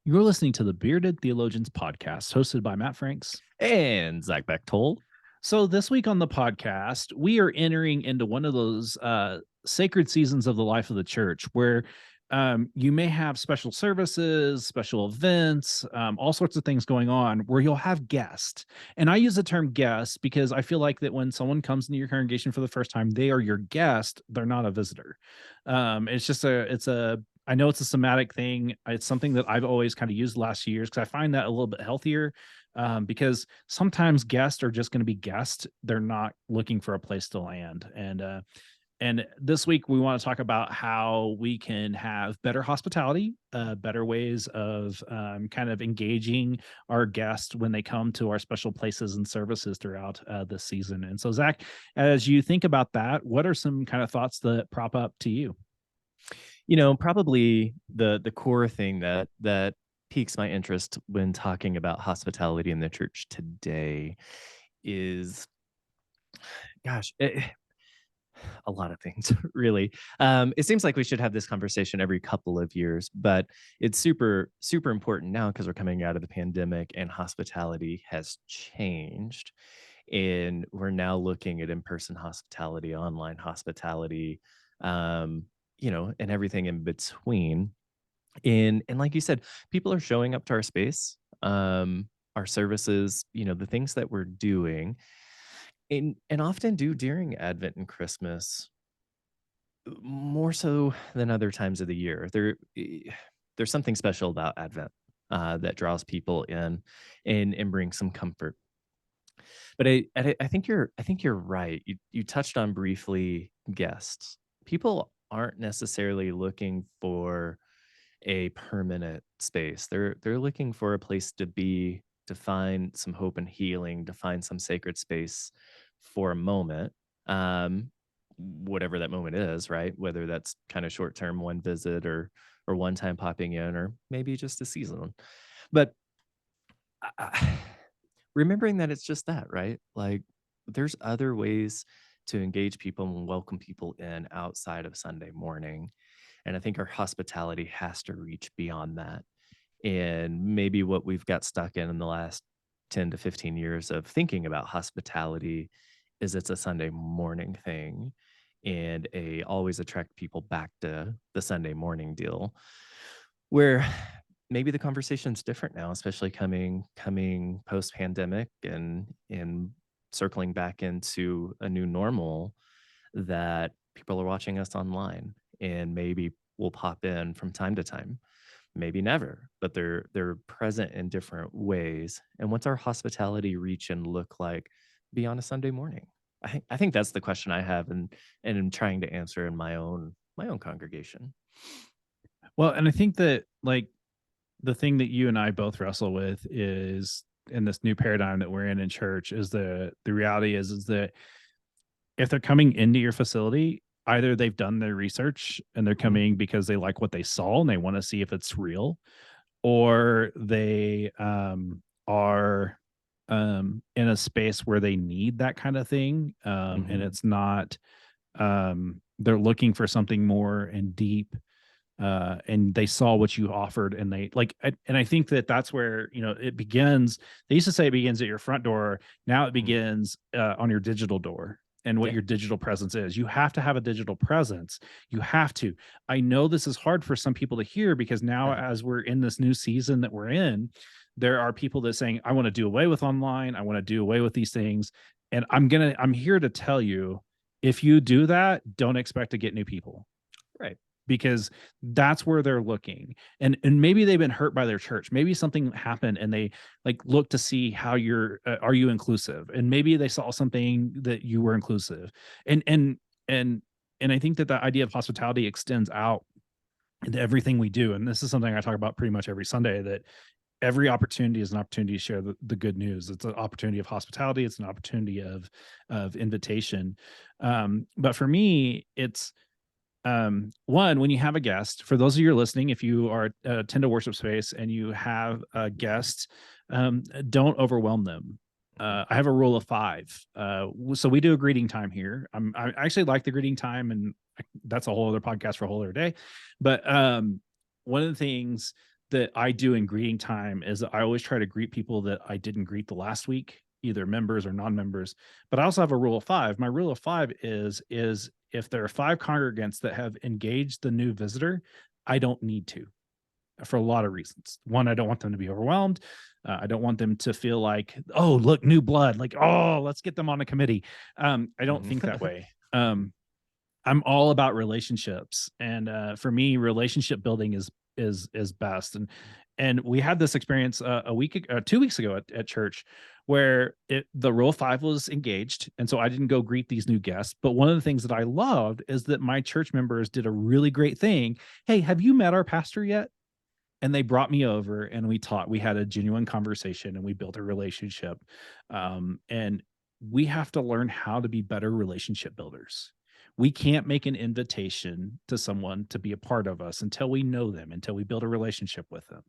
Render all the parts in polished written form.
You're listening to the Bearded Theologians podcast, hosted by Matt Franks. And Zach Bechtold. So, this week on the podcast, we are entering into one of those sacred seasons of the life of the church where you may have special services, special events, all sorts of things going on where you'll have guests. And I use the term guest because I feel like that when someone comes into your congregation for the first time, they are your guest, they're not a visitor. I know it's a somatic thing. It's something that I've always kind of used the last few years because I find that a little bit healthier, because sometimes guests are just going to be guests. They're not looking for a place to land. And this week we want to talk about how we can have better hospitality, better ways of kind of engaging our guests when they come to our special places and services throughout this season. And so, Zach, as you think about that, what are some kind of thoughts that prop up to you? Probably the core thing that piques my interest when talking about hospitality in the church today is, gosh, a lot of things, really. It seems like we should have this conversation every couple of years, but it's super, super important now because we're coming out of the pandemic and hospitality has changed. And we're now looking at in-person hospitality, online hospitality, and everything in between. And like you said, people are showing up to our space, our services, the things that we're doing, and often do during Advent and Christmas, more so than other times of the year. There's something special about Advent that draws people in and brings some comfort. But I think you're right. You touched on briefly guests. People aren't necessarily looking for a permanent space. They're looking for a place to be, to find some hope and healing, to find some sacred space for a moment. Whatever that moment is, right? Whether that's kind of short term, one visit, or one time popping in, or maybe just a season. But remembering that it's just that, right? Like, there's other ways to engage people and welcome people in outside of Sunday morning. And I think our hospitality has to reach beyond that. And maybe what we've got stuck in the last 10 to 15 years of thinking about hospitality is it's a Sunday morning thing and a always attract people back to the Sunday morning deal, where maybe the conversation's different now, especially coming post pandemic and circling back into a new normal, that people are watching us online and maybe will pop in from time to time, maybe never, but they're present in different ways. And what's our hospitality reach and look like beyond a Sunday morning? I think that's the question I have, and I'm trying to answer in my own congregation. Well, and I think that like the thing that you and I both wrestle with is in this new paradigm that we're in church is the reality is that if they're coming into your facility, either they've done their research and they're Mhm. coming because they like what they saw and they want to see if it's real, or they are in a space where they need that kind of thing, and Mhm. it's not, they're looking for something more and deep, and they saw what you offered and they like, and I think that that's where, it begins. They used to say it begins at your front door. Now it Mhm. begins on your digital door and what Yeah. your digital presence is. You have to have a digital presence. You have to. I know this is hard for some people to hear because now, Right. as we're in this new season that we're in, there are people that saying, I want to do away with online. I want to do away with these things. And I'm here to tell you, if you do that, don't expect to get new people, Right. because that's where they're looking. And maybe they've been hurt by their church. Maybe something happened and they like look to see how you're, are you inclusive? And maybe they saw something that you were inclusive. And and I think that the idea of hospitality extends out into everything we do. And this is something I talk about pretty much every Sunday, that every opportunity is an opportunity to share the good news. It's an opportunity of hospitality. It's an opportunity of invitation. But for me, it's, one, when you have a guest, for those of you who are listening, if you are attend a worship space and you have a guest, don't overwhelm them. Mhm. I have a rule of five. So we do a greeting time here. I actually like the greeting time, and that's a whole other podcast for a whole other day. But one of the things that I do in greeting time is I always try to greet people that I didn't greet the last week, either members or non-members. But I also have a rule of five. My rule of five is if there are five congregants that have engaged the new visitor, I don't need to, for a lot of reasons. One, I don't want them to be overwhelmed. I don't want them to feel like, oh, look, new blood. Like, oh, let's get them on a committee. I don't think that way. I'm all about relationships, and for me, relationship building is best. And we had this experience 2 weeks ago at church, where the rule of five was engaged, and so I didn't go greet these new guests. But one of the things that I loved is that my church members did a really great thing. Hey, have you met our pastor yet? And they brought me over and we taught. We had a genuine conversation and we built a relationship. And we have to learn how to be better relationship builders. We can't make an invitation to someone to be a part of us until we know them, until we build a relationship with them.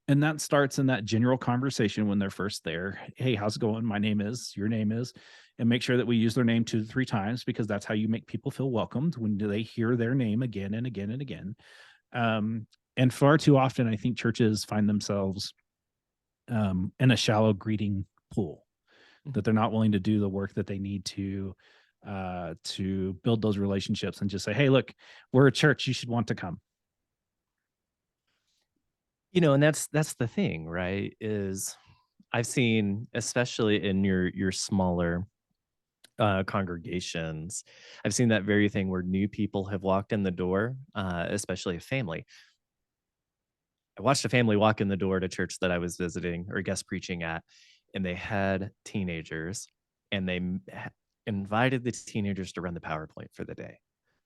And that starts in that general conversation when they're first there. Hey, how's it going? My name is, your name is, and make sure that we use their name 2 to 3 times, because that's how you make people feel welcomed, when they hear their name again and again and again. And far too often, I think churches find themselves in a shallow greeting pool, that they're not willing to do the work that they need to build those relationships and just say, hey, look, we're a church, you should want to come. And that's the thing, right? Is I've seen, especially in your smaller congregations, I've seen that very thing where new people have walked in the door, especially a family. I watched a family walk in the door at a church that I was visiting or guest preaching at, and they had teenagers, and they invited the teenagers to run the PowerPoint for the day.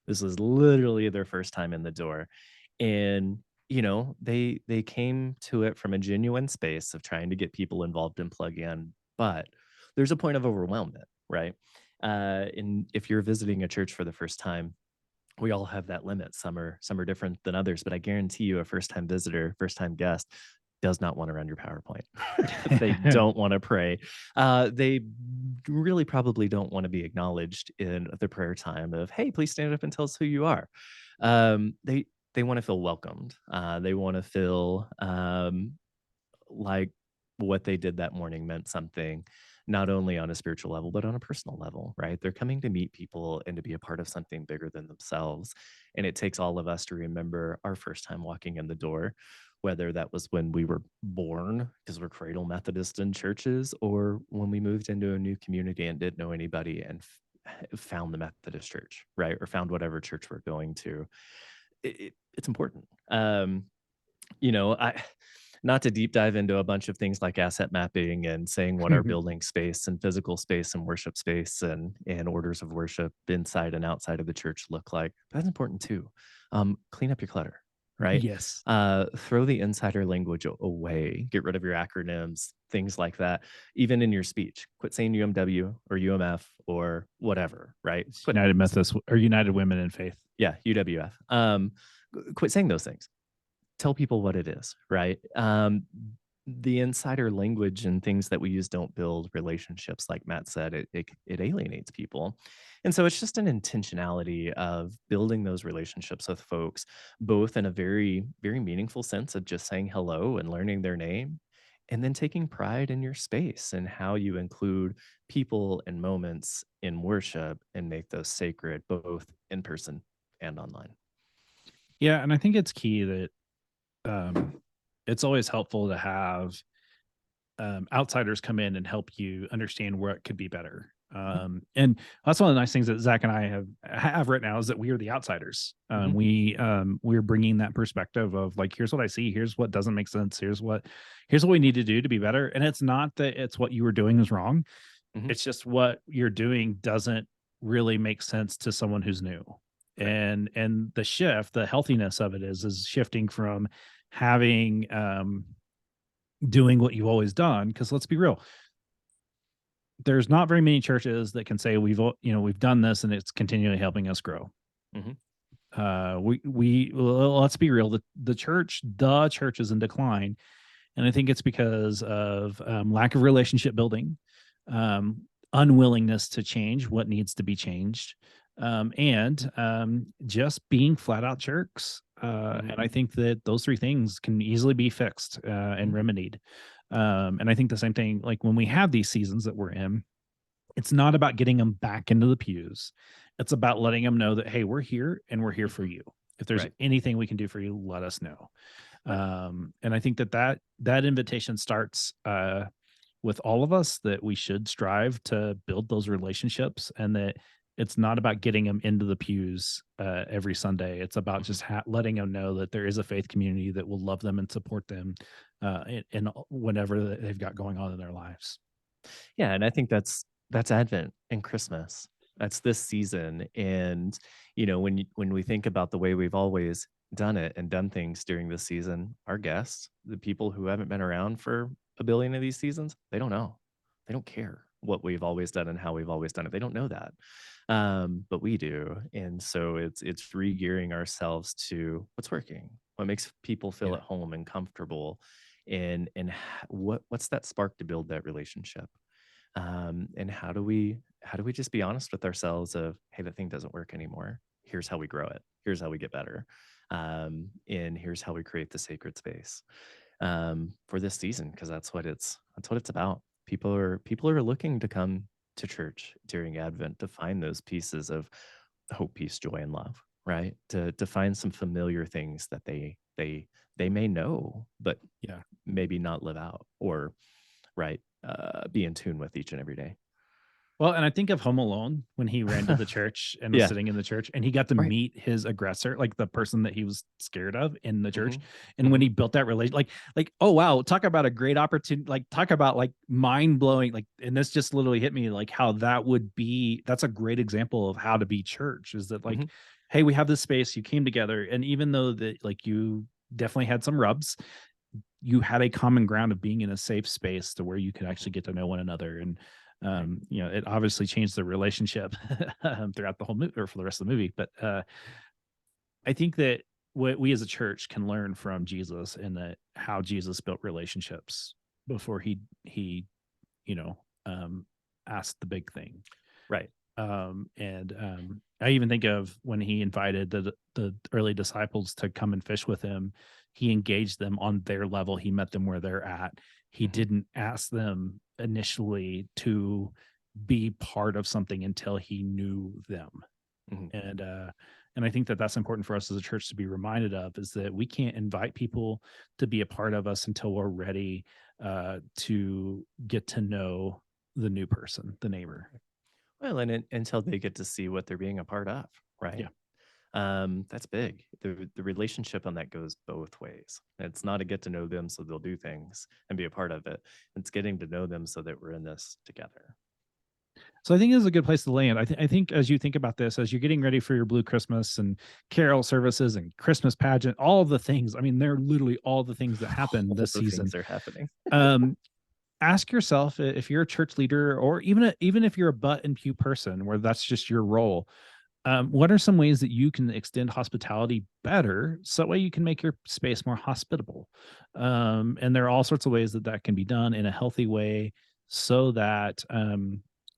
This was literally their first time in the door. And they came to it from a genuine space of trying to get people involved and plug in, but there's a point of overwhelmment, right? And if you're visiting a church for the first time, we all have that limit. Some are different than others, but I guarantee you a first-time visitor, first-time guest does not want to run your PowerPoint. They don't want to pray. They really probably don't want to be acknowledged in the prayer time of, hey, please stand up and tell us who you are. They want to feel welcomed. They want to feel like what they did that morning meant something, not only on a spiritual level, but on a personal level, right? They're coming to meet people and to be a part of something bigger than themselves. And it takes all of us to remember our first time walking in the door, whether that was when we were born, because we're cradle Methodist in churches, or when we moved into a new community and didn't know anybody and found the Methodist church, right? Or found whatever church we're going to. It's important. Not to deep dive into a bunch of things like asset mapping and saying what our building space and physical space and worship space and orders of worship inside and outside of the church look like. But that's important too. Clean up your clutter, right? Yes. Throw the insider language away. Get rid of your acronyms, things like that. Even in your speech, quit saying UMW or UMF or whatever, right? United Methodist or United Women in Faith. Yeah, UWF. Quit saying those things. Tell people what it is, right? The insider language and things that we use don't build relationships. Like Matt said, it alienates people. And so it's just an intentionality of building those relationships with folks, both in a very, very meaningful sense of just saying hello and learning their name, and then taking pride in your space and how you include people and moments in worship and make those sacred, both in person and online. Yeah, and I think it's key that it's always helpful to have outsiders come in and help you understand where it could be better. And that's one of the nice things that Zach and I have right now, is that we are the outsiders. We're bringing that perspective of like, here's what I see, here's what doesn't make sense, here's what we need to do to be better. And it's not that it's what you were doing is wrong. It's just what you're doing doesn't really make sense to someone who's new. Right. And the shift, the healthiness of it is shifting from having doing what you've always done. Because let's be real, there's not very many churches that can say we've done this and it's continually helping us grow. Let's be real, the church is in decline, and I think it's because of lack of relationship building, unwillingness to change what needs to be changed, and just being flat out jerks. Mhm, And I think that those three things can easily be fixed and mhm, remedied. And I think the same thing, like when we have these seasons that we're in, it's not about getting them back into the pews. It's about letting them know that, hey, we're here and we're here for mhm. you. If there's Right. anything we can do for you, let us know. Right. And I think that that invitation starts with all of us, that we should strive to build those relationships, and that it's not about getting them into the pews every Sunday. It's about Mhm. just letting them know that there is a faith community that will love them and support them in whatever that they've got going on in their lives. Yeah, and I think that's Advent and Christmas. That's this season, and, when we think about the way we've always done it and done things during this season, our guests, the people who haven't been around for a billion of these seasons, they don't know. They don't care what we've always done and how we've always done it. They don't know that, but we do, and so it's re-gearing ourselves to what's working, what makes people feel Yeah. at home and comfortable, and what's that spark to build that relationship. And how do we just be honest with ourselves of, hey, that thing doesn't work anymore, here's how we grow it, here's how we get better, and here's how we create the sacred space, for this season, because that's what it's about. People are looking to come to church during Advent to find those pieces of hope, peace, joy, and love, right? To find some familiar things that they may know, but Yeah. maybe not live out, or right, be in tune with each and every day. Well, and I think of Home Alone when he ran to the church and was Yeah, sitting in the church and he got to right. meet his aggressor, like the person that he was scared of in the church. Mhm, And when mhm, he built that relation, oh wow, talk about a great opportunity, like talk about like mind blowing, like, and this just literally hit me, like how that would be, that's a great example of how to be church, is that like, mhm, hey, we have this space, you came together, and even though that like you definitely had some rubs, you had a common ground of being in a safe space to where you could mhm, actually get to know one another. And right. it obviously changed the relationship throughout the whole movie, or for the rest of the movie. But I think that what we as a church can learn from Jesus, and that how Jesus built relationships before he you know um asked the big thing. Right. And I even think of when he invited the early disciples to come and fish with him, he engaged them on their level. He met them where they're at. He Mhm, didn't ask them initially to be part of something until he knew them. mhm, And I think that that's important for us as a church to be reminded of, is that we can't invite people to be a part of us until we're ready to get to know the new person, the neighbor. right. Well, and until they get to see what they're being a part of, right? Yeah. That's big. The relationship on that goes both ways. It's not a get to know them so they'll do things and be a part of it. It's getting to know them so that we're in this together. So I think this is a good place to land. I think as you think about this, as you're getting ready for your Blue Christmas and carol services and Christmas pageant, all of the things, I mean, they're literally all the things that happen All this the season. things are happening. Um, Ask yourself, if you're a church leader, or even if you're a butt and pew person where that's just your role, what are some ways that you can extend hospitality better, so that way you can make your space more hospitable? And there are all sorts of ways that that can be done in a healthy way, so that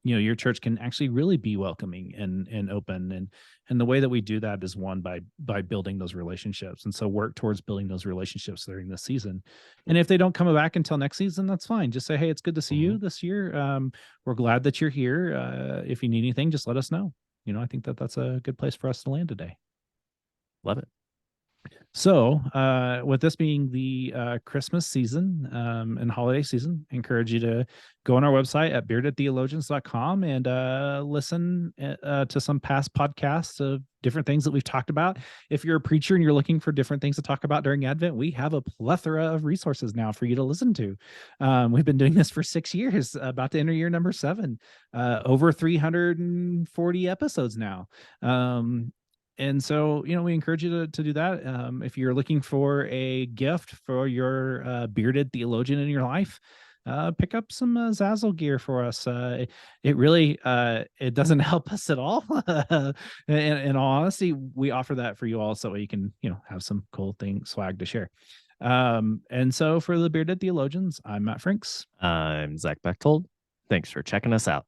your church can actually really be welcoming and open. And the way that we do that is, one, by building those relationships. And so work towards building those relationships during this season. And if they don't come back until next season, that's fine. Just say, hey, it's good to see you Mhm. this year. We're glad that you're here. If you need anything, just let us know. I think that that's a good place for us to land today. Love it. So, with this being the Christmas season and holiday season, I encourage you to go on our website at beardedtheologians.com and listen to some past podcasts of different things that we've talked about. If you're a preacher and you're looking for different things to talk about during Advent, we have a plethora of resources now for you to listen to. We've been doing this for 6 years, about to enter year number 7, over 340 episodes now. And so, we encourage you to do that. If you're looking for a gift for your bearded theologian in your life, pick up some Zazzle gear for us. It really it doesn't help us at all. In all honesty, we offer that for you all, so you can have some cool thing swag to share. And so for the bearded theologians, I'm Matt Franks. I'm Zach Bechtold. Thanks for checking us out.